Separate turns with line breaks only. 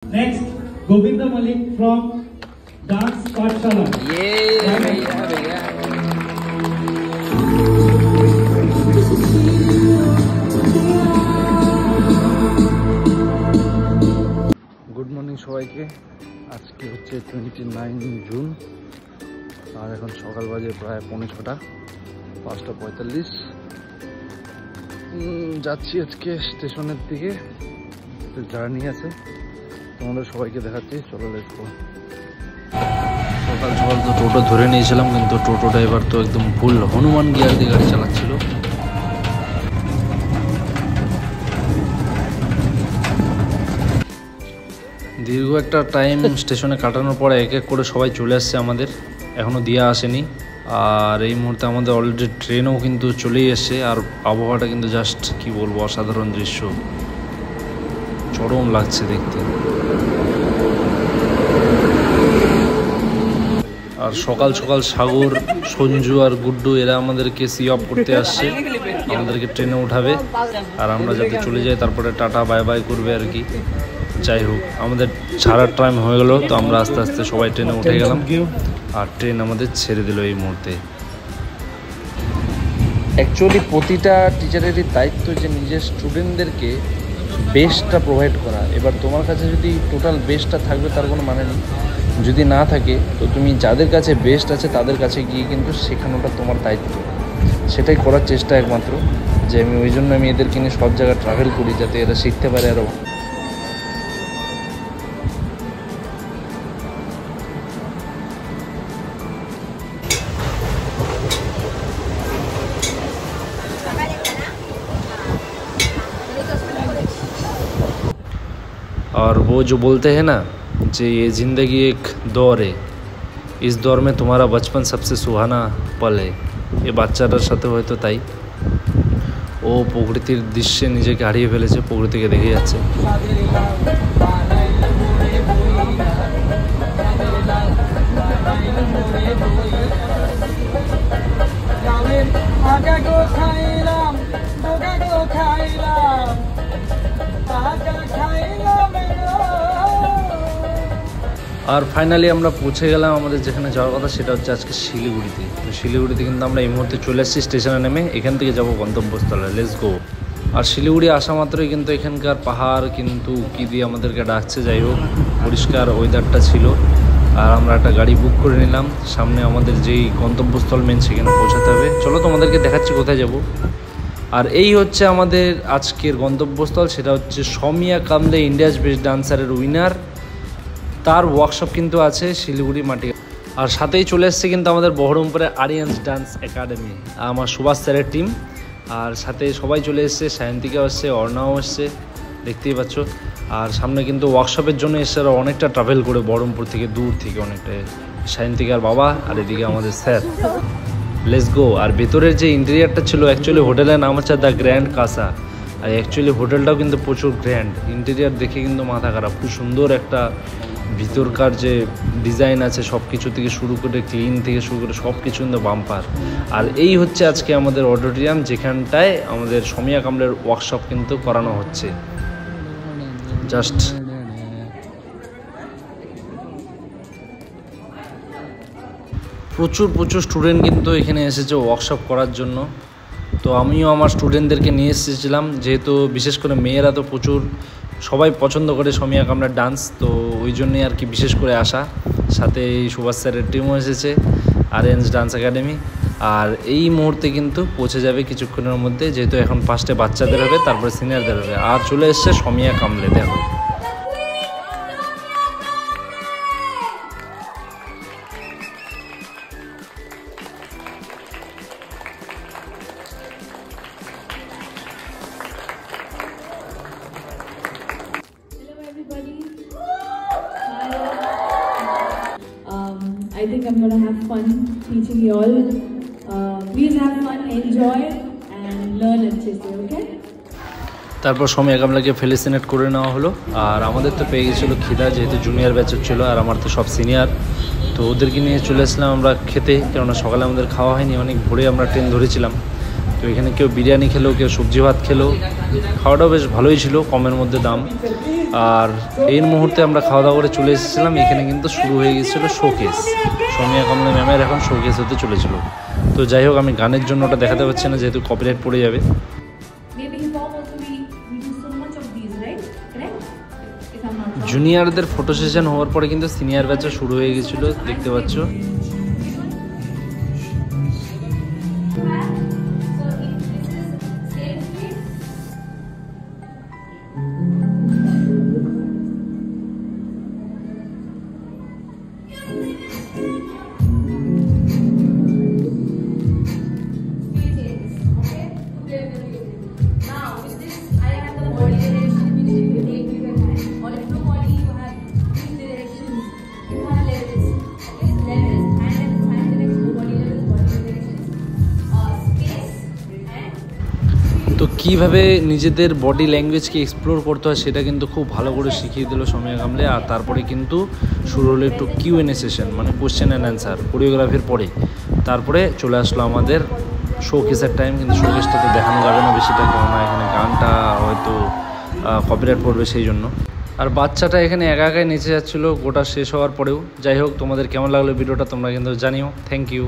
Next, Govinda Malik from Dance Pathshala.
Good morning সবাইকে। আজকে হচ্ছে 29 জুন আর এখন সকাল বাজে প্রায় 5:45, 5:45। যাচ্ছি আজকে স্টেশনের দিকে, জার্নি আছে, তোমাদের সবাইকে দেখাচ্ছি। চলো লেটস গো। সকাল সকাল তো টোটো ধরে নিয়েছিলাম, কিন্তু টোটো ড্রাইভার তো একদম ফুল হনুমান গিয়ার দিয়ে গাড়ি চালাচ্ছিল। দীর্ঘ একটা টাইম স্টেশনে কাটানোর পরে এক এক করে সবাই চলে আসছে, আমাদের এখনও দিয়া আসেনি। আর এই মুহূর্তে আমাদের অলরেডি ট্রেনও কিন্তু চলেই এসছে। আর আবহাওয়াটা কিন্তু জাস্ট কি বলবো, অসাধারণ দৃশ্য, চরম লাগছে দেখতে। আর সকাল সকাল সাগর, সঞ্জু আর গুড্ডু এরা আমাদেরকে সি অফ করতে আসছে, আমাদেরকে ট্রেনে উঠাবে আর আমরা যাতে চলে যাই, তারপরে টাটা বাই বাই করবে আর কি। যাই হোক, আমাদের ছাড়ার টাইম হয়ে গেল, তো আমরা আস্তে আস্তে সবাই ট্রেনে উঠে গেলাম আর ট্রেন আমাদের ছেড়ে দিল এই মুহূর্তে। অ্যাকচুয়ালি প্রতিটা টিচারেরই দায়িত্ব যে নিজের স্টুডেন্টদেরকে বেস্টটা প্রোভাইড করা। এবার তোমার কাছে যদি টোটাল বেস্টটা থাকবে তার কোনো মানে নেই, যদি না থাকে তো তুমি যাদের কাছে বেস্ট আছে তাদের কাছে গিয়ে কিন্তু শেখানোটা তোমার দায়িত্ব। সেটাই করার চেষ্টা একমাত্র, যে আমি ওই জন্য আমি এদেরকে নিয়ে সব জায়গায় ট্রাভেল করি, যাতে এরা শিখতে পারে আরও। और वो जो बोलते हैं ना, যে ये ज़िंदगी एक दौर है, इस दौर में तुम्हारा बचपन सबसे सुहाना पल है। ये বাচ্চাটার সাথে হয়তো তাই, ও প্রকৃতির দৃশ্যে নিজেকে হারিয়ে ফেলেছে, প্রকৃতিকে দেখে যাচ্ছে। আর ফাইনালি আমরা পৌঁছে গেলাম আমাদের যেখানে যাওয়ার কথা, সেটা হচ্ছে আজকে শিলিগুড়িতে। তো শিলিগুড়িতে কিন্তু আমরা এই মুহূর্তে চলে এসেছি স্টেশনে নেমে, এখান থেকে যাবো গন্তব্যস্থলে। Let's go. আর শিলিগুড়ি আসা মাত্রই কিন্তু এখানকার পাহাড় কিন্তু কী দিয়ে আমাদেরকে ডাকছে। যাই হোক, পরিষ্কার ওয়েদারটা ছিল আর আমরা একটা গাড়ি বুক করে নিলাম। সামনে আমাদের যেই গন্তব্যস্থল মেন, সেখানে পৌঁছাতে হবে। চলো তোমাদেরকে দেখাচ্ছি কোথায় যাব। আর এই হচ্ছে আমাদের আজকের গন্তব্যস্থল, সেটা হচ্ছে সৌমিয়া কামলে ইন্ডিয়াজ বেস্ট ডান্সারের উইনার, তার ওয়ার্কশপ কিন্তু আছে শিলিগুড়ি মাটি। আর সাথেই চলে এসছে কিন্তু আমাদের বহরমপুরে আরিয়ান্স ডান্স একাডেমি, আমার সুভাষ স্যারের টিম। আর সাথে সবাই চলে এসছে, সায়ন্তিকাও এসছে, অর্ণাও এসছে, দেখতেই পাচ্ছ। আর সামনে কিন্তু ওয়ার্কশপের জন্য এসছে ওরা অনেকটা ট্রাভেল করে, বহরমপুর থেকে, দূর থেকে অনেকটা। সায়ন্তিকার বাবা আর এদিকে আমাদের স্যার। Let's go. আর ভেতরের যে ইন্টেরিয়ারটা ছিল, অ্যাকচুয়ালি হোটেলের নাম হচ্ছে দ্য গ্র্যান্ড কাসা। আর অ্যাকচুয়ালি হোটেলটাও কিন্তু প্রচুর গ্র্যান্ড। ইন্টেরিয়ার দেখে কিন্তু মাথা খারাপ, খুব সুন্দর একটা ভিতরকার যে ডিজাইন আছে সব কিছু থেকে শুরু করে, ক্লিন থেকে শুরু করে সব কিছু কিন্তু বাম্পার। আর এই হচ্ছে আজকে আমাদের অডিটোরিয়াম, যেখানটায় আমাদের সৌমিয়া কামলের ওয়ার্কশপ কিন্তু করানো হচ্ছে। জাস্ট প্রচুর প্রচুর স্টুডেন্ট কিন্তু এখানে এসেছে ওয়ার্কশপ করার জন্য। তো আমিও আমার স্টুডেন্টদেরকে নিয়ে এসেছিলাম, যেহেতু বিশেষ করে মেয়েরা তো প্রচুর সবাই পছন্দ করে সৌমিয়া কামলার ডান্স, তো ওই জন্যই আর কি বিশেষ করে আসা। সাথে এই সুভাষ স্যারের টিমও এসেছে, আরিয়ান্স ডান্স একাডেমি। আর এই মুহূর্তে কিন্তু পৌঁছে যাবে কিছুক্ষণের মধ্যে, যেহেতু এখন ফার্স্টে বাচ্চাদের হবে, তারপরে সিনিয়রদের হবে। আর চলে এসছে সৌমিয়া কামলে, দেখো।
I think I'm gonna have fun teaching you all. Please have fun, enjoy and learn अच्छे से, okay?
তারপর সৌমিয়া কামলাকে ফেলিসিনেট করে নেওয়া হলো। আর আমাদের তো পেয়ে গেছিলো খিদা, যেহেতু জুনিয়র ব্যাচের ছিল আর আমার তো সব সিনিয়র, তো ওদেরকে নিয়ে চলে আসলাম আমরা খেতে। কেননা সকালে আমাদের খাওয়া হয়নি, অনেক ভোরে আমরা ট্রেন ধরেছিলাম। তো এখানে কেউ বিরিয়ানি খেলো, কেউ সবজি ভাত খেলো, খাওয়াটাও বেশ ভালোই ছিল, কমের মধ্যে দাম। আর এই মুহূর্তে আমরা খাওয়া দাওয়া করে চলে এসেছিলাম। এখানে কিন্তু শুরু হয়ে গিয়েছিলো শোকেস। সোমিয়া কামলে ম্যামের এখন শোকেস হতে চলেছিল। তো যাই হোক, আমি গানের জন্য ওটা দেখাতে পারছি না যেহেতু কপিরাইট পড়ে যাবে। জুনিয়রদের ফটো সেশন হওয়ার পরে কিন্তু সিনিয়র ব্যাচও শুরু হয়ে গেছিলো, দেখতে পাচ্ছ। তো কীভাবে নিজেদের বডি ল্যাঙ্গুয়েজকে এক্সপ্লোর করতে হয় সেটা কিন্তু খুব ভালো করে শিখিয়ে দিল সোমিয়া কামলে। আর তারপরে কিন্তু শুরু হলো একটু Q&A সেশন, মানে কোয়েশ্চেন অ্যান্ড অ্যান্সার কোরিওগ্রাফির পরে। তারপরে চলে আসলো আমাদের শোকেসের টাইম, কিন্তু শোকেসটা তো দেখানো যাবে না বেশিটা, কেননা এখানে গানটা হয়তো কপিরাইট পড়বে সেই জন্য। আর বাচ্চাটা এখানে একা একাই নেচে যাচ্ছিলো গোটা শেষ হওয়ার পরেও। যাই হোক, তোমাদের কেমন লাগলো ভিডিওটা তোমরা কিন্তু জানিও। Thank you.